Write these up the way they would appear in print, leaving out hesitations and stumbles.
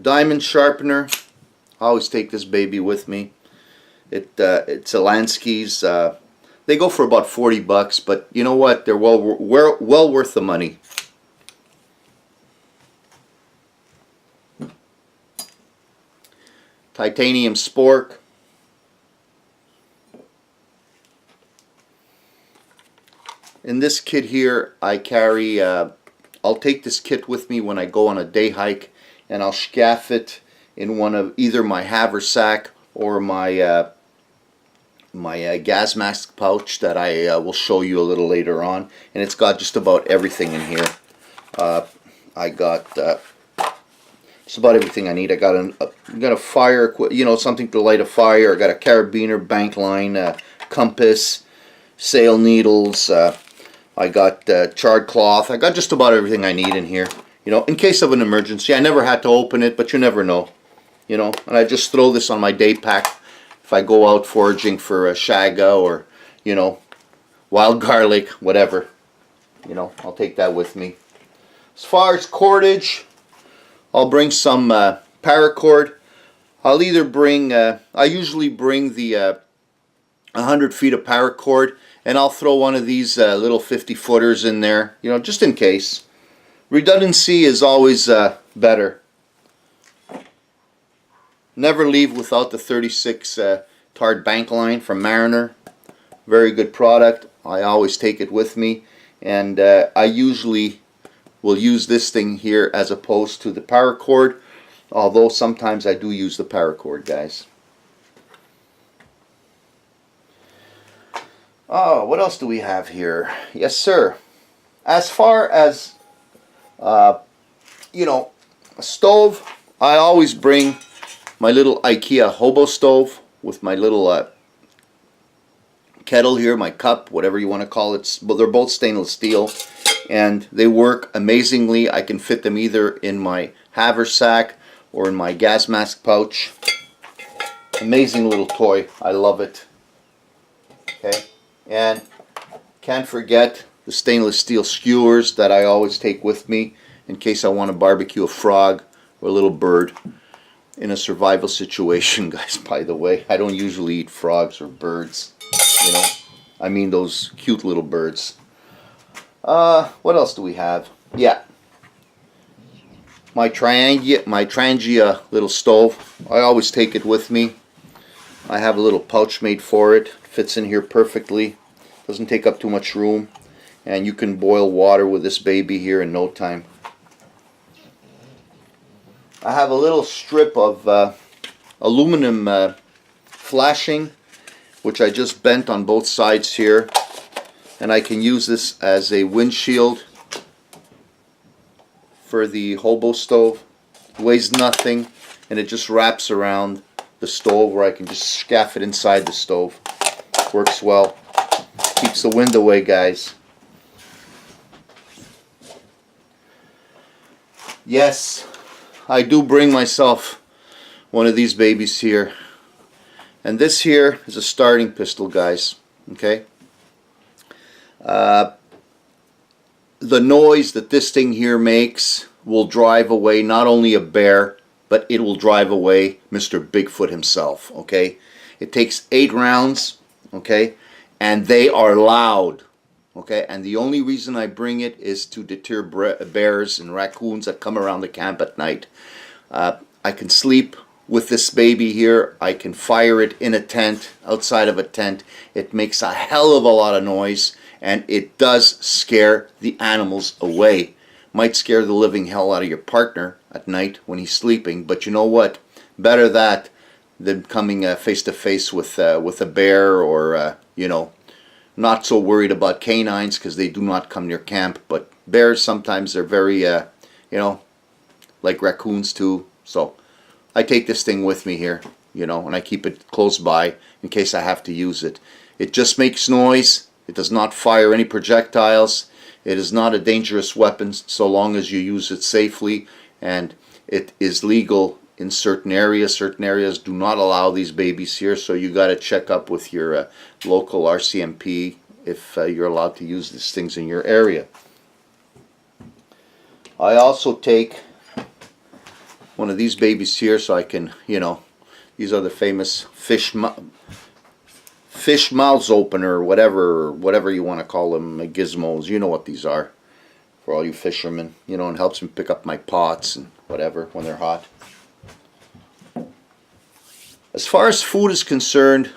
diamond sharpener. I always take this baby with me. It's a Lansky's. They go for about 40 bucks, but you know what? They're well worth the money. Titanium spork. In this kit here, I carry, I'll take this kit with me when I go on a day hike, and I'll scaff it in one of either my haversack or my gas mask pouch that I will show you a little later on. And it's got just about everything in here. I got just about everything I need. I got a fire, you know, something to light a fire. I got a carabiner, bank line, compass, sail needles. I got charred cloth. I got just about everything I need in here. You know, in case of an emergency. I never had to open it, but you never know. You know, and I just throw this on my day pack if I go out foraging for a shagga or, you know, wild garlic, whatever. You know, I'll take that with me. As far as cordage, I'll bring some paracord. I'll either bring, I usually bring the 100 feet of paracord, and I'll throw one of these little 50 footers in there, you know, just in case. Redundancy is always better. Never leave without the 36 tarred bank line from Mariner. Very good product. I always take it with me, and I usually will use this thing here as opposed to the paracord, although sometimes I do use the paracord, guys. Oh, what else do we have here? Yes, sir. As far as, you know, a stove, I always bring my little IKEA hobo stove with my little kettle here, my cup, whatever you want to call it. But they're both stainless steel, and they work amazingly. I can fit them either in my haversack or in my gas mask pouch. Amazing little toy. I love it. Okay. And can't forget the stainless steel skewers that I always take with me in case I want to barbecue a frog or a little bird in a survival situation, guys. By the way, I don't usually eat frogs or birds, you know. I mean those cute little birds. What else do we have? Yeah, my Trangia little stove. I always take it with me. I have a little pouch made for it. Fits in here perfectly. Doesn't take up too much room, and you can boil water with this baby here in no time. I have a little strip of aluminum flashing, which I just bent on both sides here, and I can use this as a windshield for the hobo stove. It weighs nothing, and it just wraps around the stove, where I can just scaff it inside the stove. Works well. Keeps the wind away, guys. Yes, I do bring myself one of these babies here. And this here is a starting pistol, guys. Okay? The noise that this thing here makes will drive away not only a bear, but it will drive away Mr. Bigfoot himself. Okay? It takes 8 rounds. Okay? And they are loud. Okay? And the only reason I bring it is to deter bears and raccoons that come around the camp at night. I can sleep with this baby here. I can fire it in a tent, outside of a tent. It makes a hell of a lot of noise, and it does scare the animals away. Might scare the living hell out of your partner at night when he's sleeping, but you know what? Better that than coming face to face with a bear, or you know, not so worried about canines because they do not come near camp. But bears, sometimes they're very you know, like raccoons too. So I take this thing with me here, you know, and I keep it close by in case I have to use it. It just makes noise. It does not fire any projectiles. It is not a dangerous weapon so long as you use it safely, and it is legal in certain areas. Certain areas do not allow these babies here, so you got to check up with your local RCMP if you're allowed to use these things in your area. I also take one of these babies here so I can, you know, these are the famous fish mouths opener, whatever you want to call them, gizmos. You know what these are for all you fishermen, you know, and helps me pick up my pots and whatever when they're hot. As far as food is concerned,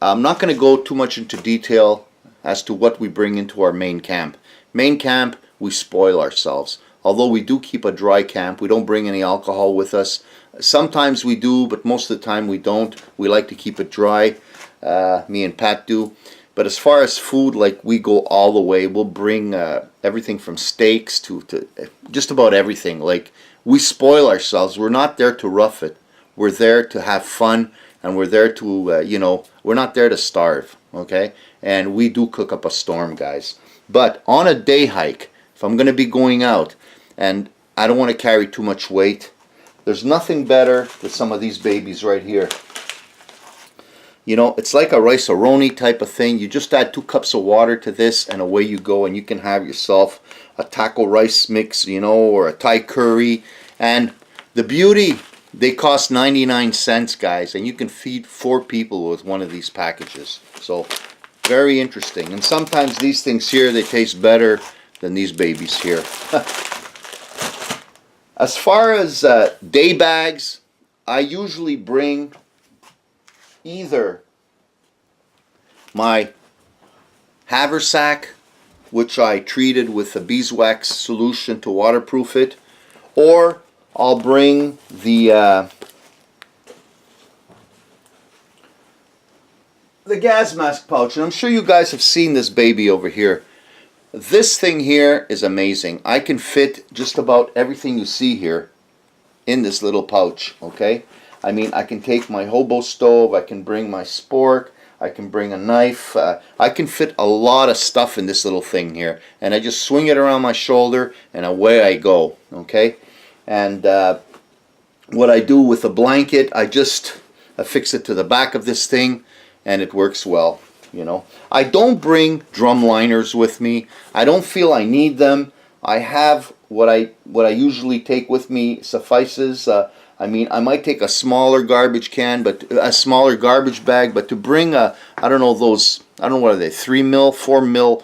I'm not going to go too much into detail as to what we bring into our main camp. Main camp, we spoil ourselves. Although we do keep a dry camp, we don't bring any alcohol with us. Sometimes we do, but most of the time we don't. We like to keep it dry. Me and Pat do. But as far as food, like, we go all the way. We'll bring everything from steaks to just about everything. Like, we spoil ourselves. We're not there to rough it. We're there to have fun, and we're there to, you know, we're not there to starve, okay? And we do cook up a storm, guys. But on a day hike, if I'm going to be going out, and I don't want to carry too much weight, there's nothing better than some of these babies right here. You know, it's like a rice-a-roni type of thing. You just add 2 cups of water to this, and away you go, and you can have yourself a taco rice mix, you know, or a Thai curry. And the beauty, they cost 99 cents, guys, and you can feed 4 people with one of these packages. So, very interesting. And sometimes these things here, they taste better than these babies here. As far as day bags, I usually bring either my haversack, which I treated with a beeswax solution to waterproof it, or I'll bring the gas mask pouch. And I'm sure you guys have seen this baby over here. This thing here is amazing. I can fit just about everything you see here in this little pouch, okay? I mean, I can take my hobo stove, I can bring my spork, I can bring a knife. I can fit a lot of stuff in this little thing here. And I just swing it around my shoulder and away I go, okay? And what I do with a blanket, I affix it to the back of this thing, and it works well, you know. I don't bring drum liners with me. I don't feel I need them. I have what I usually take with me suffices. I mean, I might take a smaller garbage can, but a smaller garbage bag. But to bring I don't know those, I don't know what are they, 3 mil, 4 mil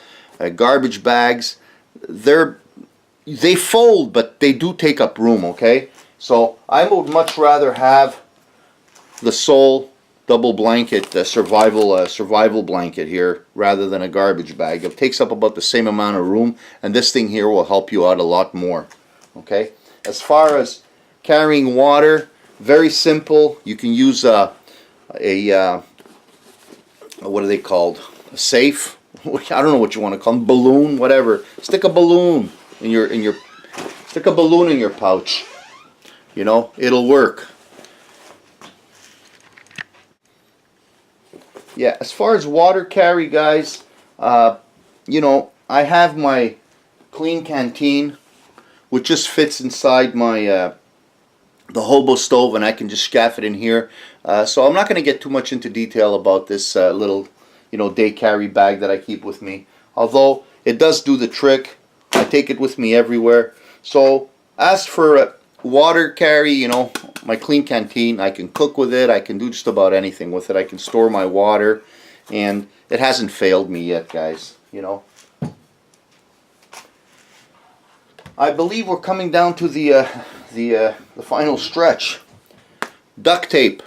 garbage bags. They fold, but they do take up room. Okay, so I would much rather have the sole double blanket, the survival blanket here, rather than a garbage bag. It takes up about the same amount of room, and this thing here will help you out a lot more. Okay, as far as carrying water, very simple. You can use a what are they called? A safe? I don't know what you want to call them. Balloon, whatever. Stick a balloon in your pouch. You know, it'll work. Yeah, as far as water carry, guys, you know, I have my clean canteen, which just fits inside my the hobo stove, and I can just scaff it in here. So I'm not going to get too much into detail about this little, you know, day carry bag that I keep with me. Although it does do the trick. I take it with me everywhere. So as for water carry, you know, my clean canteen, I can cook with it. I can do just about anything with it. I can store my water, and it hasn't failed me yet, guys. You know, I believe we're coming down to the final stretch. Duct tape,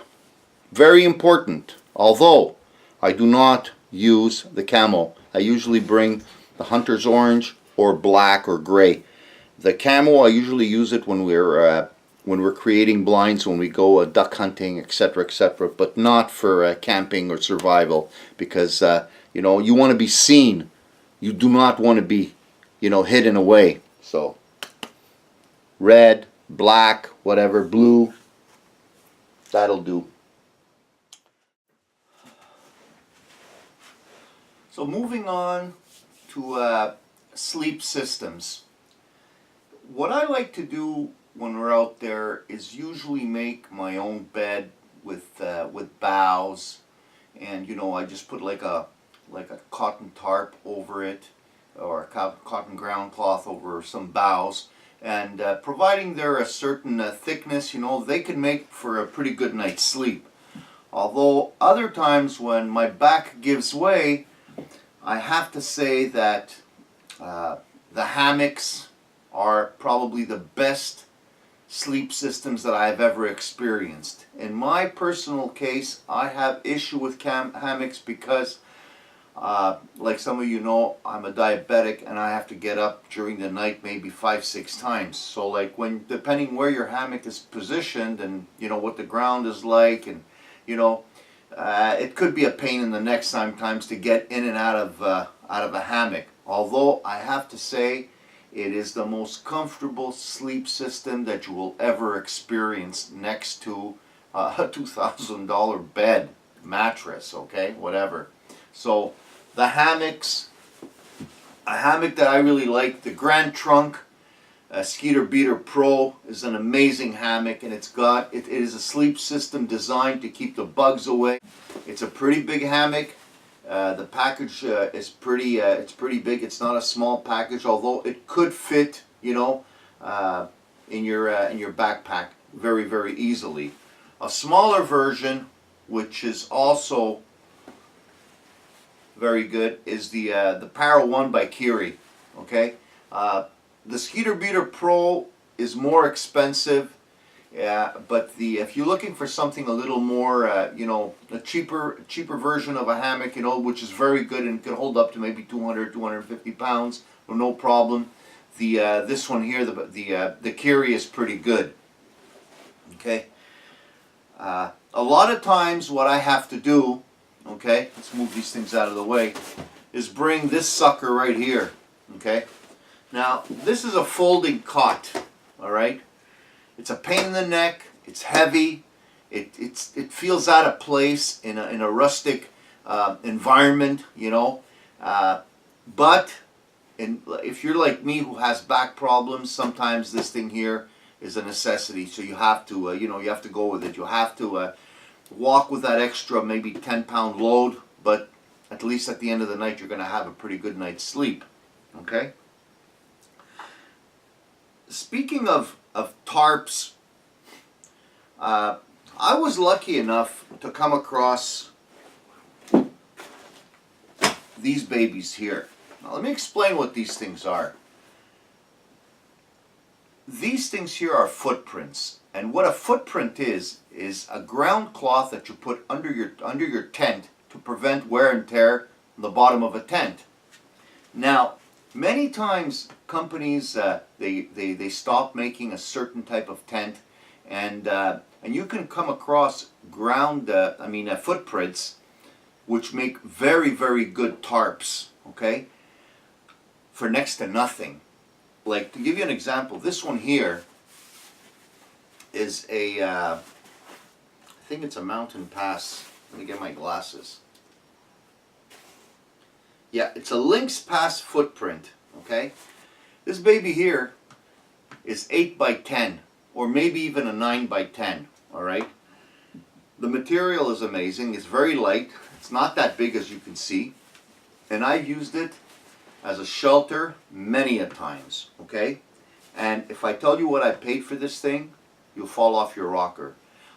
very important. Although I do not use the camo, I usually bring the hunter's orange or black or gray. The camo, I usually use it when we're creating blinds, when we go duck hunting, etc., etc., but not for camping or survival, because you know, you want to be seen. You do not want to be, you know, hidden away. So red, black, whatever, blue, that'll do. So moving on to sleep systems. What I like to do when we're out there is usually make my own bed with boughs, and you know, I just put like a cotton tarp over it, or a cotton ground cloth over some boughs, and providing they're a certain thickness, they can make for a pretty good night's sleep. Although other times when my back gives way, I have to say that the hammocks are probably the best sleep systems that I've ever experienced. In my personal case, I have issue with hammocks because like some of you know, I'm a diabetic and I have to get up during the night maybe 5-6 times. So like depending where your hammock is positioned and what the ground is like, and it could be a pain in the neck sometimes to get in and out of a hammock. Although I have to say, it is the most comfortable sleep system that you will ever experience next to a $2,000 bed, mattress, okay, whatever. So the hammocks, a hammock that I really like, the Grand Trunk Skeeter Beater Pro is an amazing hammock, and it is a sleep system designed to keep the bugs away. It's a pretty big hammock. The package is it's pretty big. It's not a small package, although it could fit, in your backpack very, very easily. A smaller version, which is also very good, is the Para 1 by Kiri. Okay, the Skeeter Beater Pro is more expensive. Yeah, but if you're looking for something a little more, a cheaper version of a hammock, which is very good and can hold up to maybe 200, 250 pounds, no problem. This one here, the Kiri is pretty good. Okay. A lot of times, what I have to do, okay, let's move these things out of the way, is bring this sucker right here. Okay. Now, this is a folding cot. All right. It's a pain in the neck. It's heavy. It feels out of place in a rustic environment, But if you're like me, who has back problems, sometimes this thing here is a necessity. So you have to, you have to go with it. You have to walk with that extra, maybe 10-pound load. But at least at the end of the night, you're going to have a pretty good night's sleep. Okay. Speaking of tarps, I was lucky enough to come across these babies here. Now let me explain what these things are. These things here are footprints, and what a footprint is a ground cloth that you put under your tent to prevent wear and tear on the bottom of a tent. Now, many times companies they stop making a certain type of tent, and you can come across footprints which make very, very good tarps, okay, for next to nothing. Like, to give you an example, this one here is I think it's a Mountain Pass. Let me get my glasses. Yeah, it's a Lynx Pass footprint, okay? This baby here is 8 by 10, or maybe even a 9 by 10, all right? The material is amazing. It's very light. It's not that big, as you can see. And I've used it as a shelter many a times, okay? And if I tell you what I paid for this thing, you'll fall off your rocker.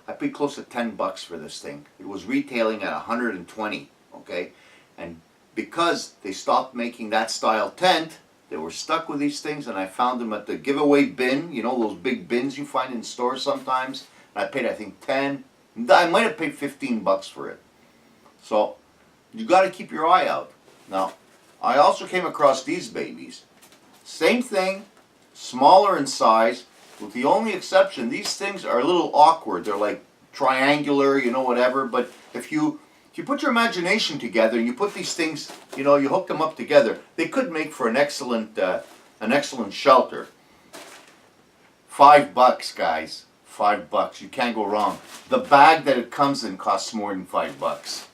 I paid close to $10 for this thing. It was retailing at $120, okay? And because they stopped making that style tent, they were stuck with these things, and I found them at the giveaway bin, those big bins you find in stores sometimes. And I paid, I think, 10. I might have paid $15 for it. So you got to keep your eye out. Now, I also came across these babies. Same thing, smaller in size, with the only exception, these things are a little awkward. They're like triangular, whatever. But if you put your imagination together and you put these things, you hook them up together, they could make for an excellent shelter. $5, guys. $5. You can't go wrong. The bag that it comes in costs more than $5.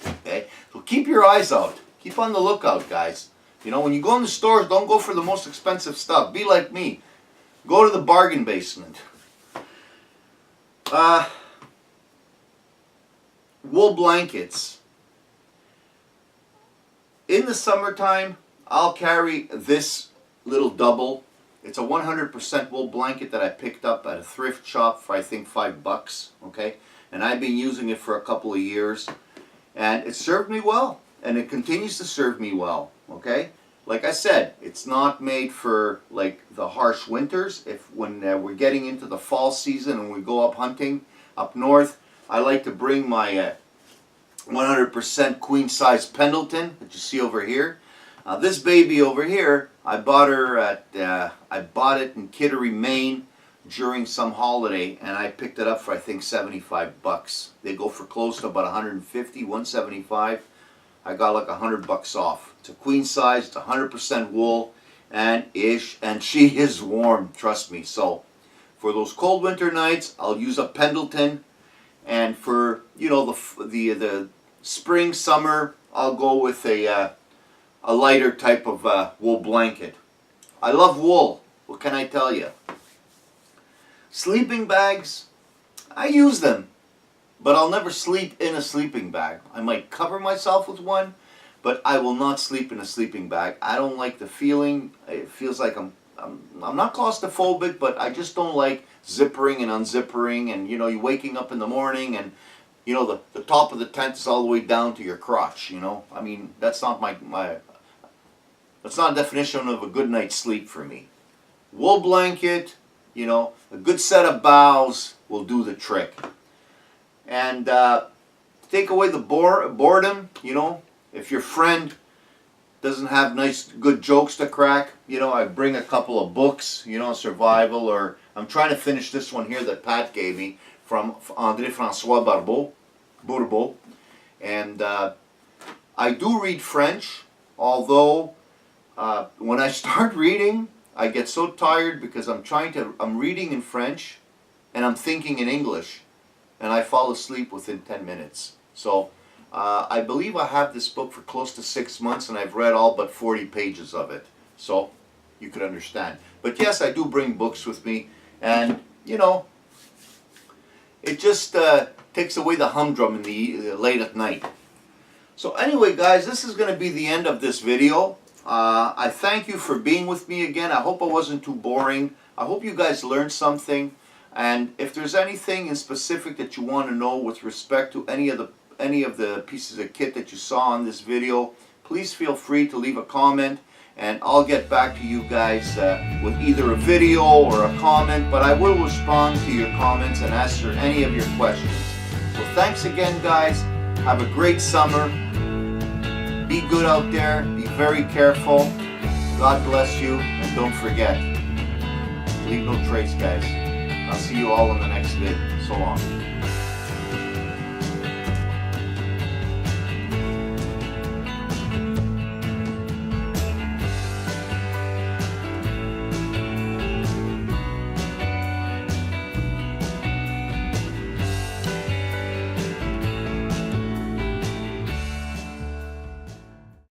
Okay, so keep your eyes out. Keep on the lookout, guys. When you go in the stores, don't go for the most expensive stuff. Be like me. Go to the bargain basement. Wool blankets. In the summertime, I'll carry this little double. It's a 100% wool blanket that I picked up at a thrift shop for I think $5, okay? And I've been using it for a couple of years, and it served me well, and it continues to serve me well, okay? Like I said, it's not made for like the harsh winters. When we're getting into the fall season and we go up hunting up north, I like to bring my 100% queen size Pendleton that you see over here. This baby over here, I bought it in Kittery, Maine during some holiday, and I picked it up for I think $75. They go for close to about 150, 175. I got like $100 off. It's a queen size, it's 100% wool, and she is warm, trust me. So for those cold winter nights, I'll use a Pendleton, and for the spring, summer, I'll go with a lighter type of wool blanket. I love wool. What can I tell you? Sleeping bags, I use them, but I'll never sleep in a sleeping bag. I might cover myself with one, but I will not sleep in a sleeping bag. I don't like the feeling. It feels like I'm not claustrophobic, but I just don't like zippering and unzippering, and you're waking up in the morning and the top of the tent is all the way down to your crotch. I mean, that's not that's not a definition of a good night's sleep for me. Wool blanket, a good set of boughs will do the trick. And take away the boredom, if your friend doesn't have nice, good jokes to crack, I bring a couple of books, survival, or I'm trying to finish this one here that Pat gave me from André-François Bourbeau. And I do read French, although when I start reading, I get so tired because I'm reading in French and I'm thinking in English, and I fall asleep within 10 minutes. So I believe I have this book for close to 6 months, and I've read all but 40 pages of it. So you could understand. But yes, I do bring books with me, and it just takes away the humdrum in the late at night. So anyway, guys, this is going to be the end of this video. I thank you for being with me again. I hope I wasn't too boring. I hope you guys learned something. And if there's anything in specific that you want to know with respect to any of the pieces of kit that you saw in this video, please feel free to leave a comment, and I'll get back to you guys with either a video or a comment, but I will respond to your comments and answer any of your questions. So thanks again, guys. Have a great summer. Be good out there. Be very careful. God bless you, and don't forget, leave no trace, guys. I'll see you all in the next vid. So long.